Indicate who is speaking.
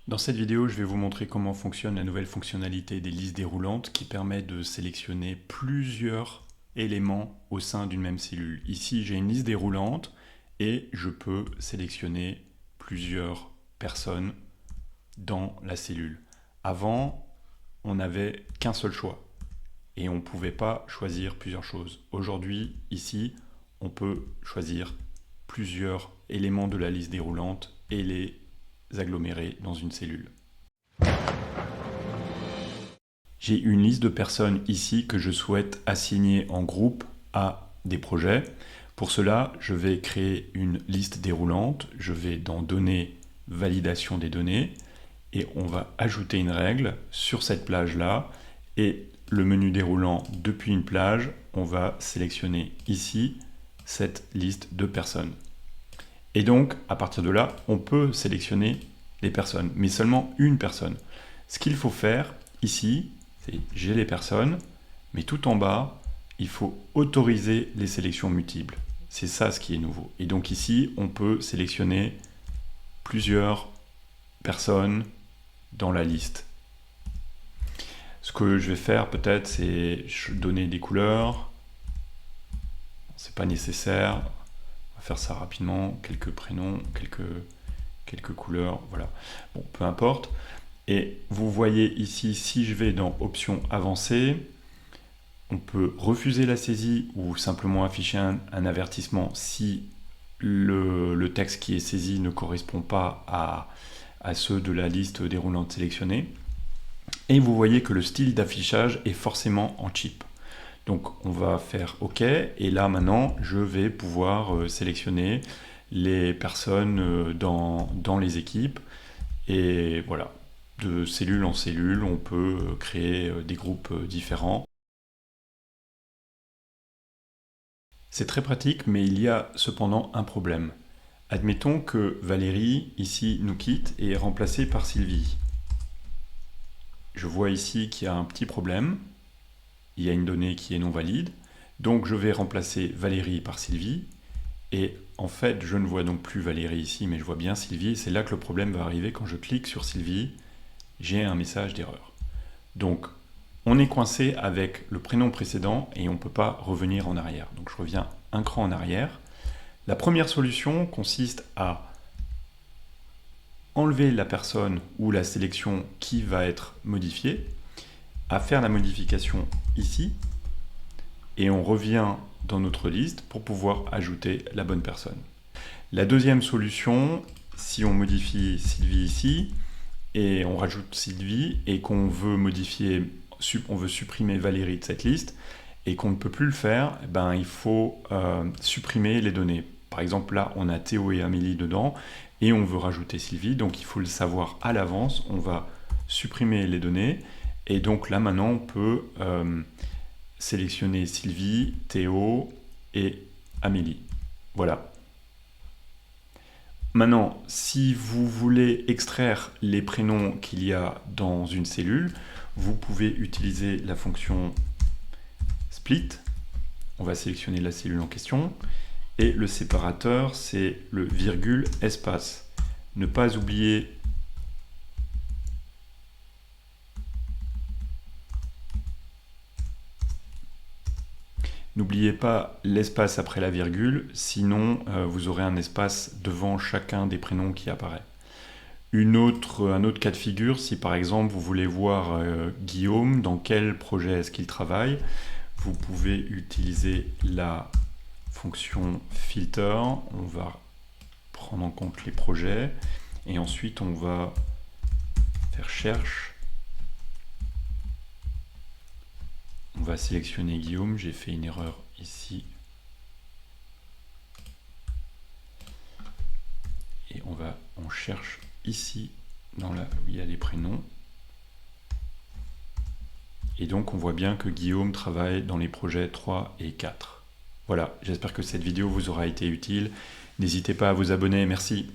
Speaker 1: Dans cette vidéo, je vais vous montrer comment fonctionne la nouvelle fonctionnalité des listes déroulantes qui permet de sélectionner plusieurs éléments au sein d'une même cellule. Ici, j'ai une liste déroulante et je peux sélectionner plusieurs personnes dans la cellule. Avant, on n'avait qu'un seul choix et on ne pouvait pas choisir plusieurs choses. Aujourd'hui, ici, on peut choisir plusieurs éléments de la liste déroulante et les agglomérer dans une cellule. J'ai une liste de personnes ici que je souhaite assigner en groupe à des projets. Pour cela, je vais créer une liste déroulante. Je vais dans Données, Validation des données et on va ajouter une règle sur cette plage-là et le menu déroulant depuis une plage, on va sélectionner ici cette liste de personnes. Et donc, à partir de là, on peut sélectionner les personnes, mais seulement une personne. Ce qu'il faut faire ici, c'est j'ai les personnes, mais tout en bas, il faut autoriser les sélections multiples. C'est ça ce qui est nouveau. Et donc ici, on peut sélectionner plusieurs personnes dans la liste. Ce que je vais faire peut-être, c'est donner des couleurs. C'est pas nécessaire. On va faire ça rapidement. Quelques prénoms, quelques couleurs. Voilà. Bon, peu importe. Et vous voyez ici, si je vais dans Options avancées, on peut refuser la saisie ou simplement afficher un avertissement si le texte qui est saisi ne correspond pas à ceux de la liste déroulante sélectionnée. Et vous voyez que le style d'affichage est forcément en chip. Donc on va faire OK, et là maintenant je vais pouvoir sélectionner les personnes dans les équipes. Et voilà, de cellule en cellule, on peut créer des groupes différents. C'est très pratique, mais il y a cependant un problème. Admettons que Valérie, ici, nous quitte et est remplacée par Sylvie. Je vois ici qu'il y a un petit problème. Il y a une donnée qui est non valide. Donc je vais remplacer Valérie par Sylvie. Et en fait, je ne vois donc plus Valérie ici, mais je vois bien Sylvie. Et c'est là que le problème va arriver. Quand je clique sur Sylvie, j'ai un message d'erreur. Donc, on est coincé avec le prénom précédent et on ne peut pas revenir en arrière. Donc je reviens un cran en arrière. La première solution consiste à enlever la personne ou la sélection qui va être modifiée, à faire la modification ici, et on revient dans notre liste pour pouvoir ajouter la bonne personne. La deuxième solution, si on modifie Sylvie ici, et on rajoute Sylvie, et qu'on veut modifier, on veut supprimer Valérie de cette liste, et qu'on ne peut plus le faire, ben, il faut supprimer les données. Par exemple, là, on a Théo et Amélie dedans, et on veut rajouter Sylvie, donc il faut le savoir à l'avance. On va supprimer les données, et donc là, maintenant, on peut sélectionner Sylvie, Théo et Amélie. Voilà. Maintenant, si vous voulez extraire les prénoms qu'il y a dans une cellule, vous pouvez utiliser la fonction split. On va sélectionner la cellule en question. Et le séparateur, c'est le virgule espace. Ne pas oublier N'oubliez pas l'espace après la virgule, sinon vous aurez un espace devant chacun des prénoms qui apparaît. Un autre cas de figure, si par exemple vous voulez voir Guillaume, dans quel projet est-ce qu'il travaille, vous pouvez utiliser la fonction filter. On va prendre en compte les projets et ensuite on va faire cherche. On va sélectionner Guillaume, j'ai fait une erreur ici. Et on cherche ici, où il y a les prénoms. Et donc on voit bien que Guillaume travaille dans les projets 3 et 4. Voilà, j'espère que cette vidéo vous aura été utile. N'hésitez pas à vous abonner, merci.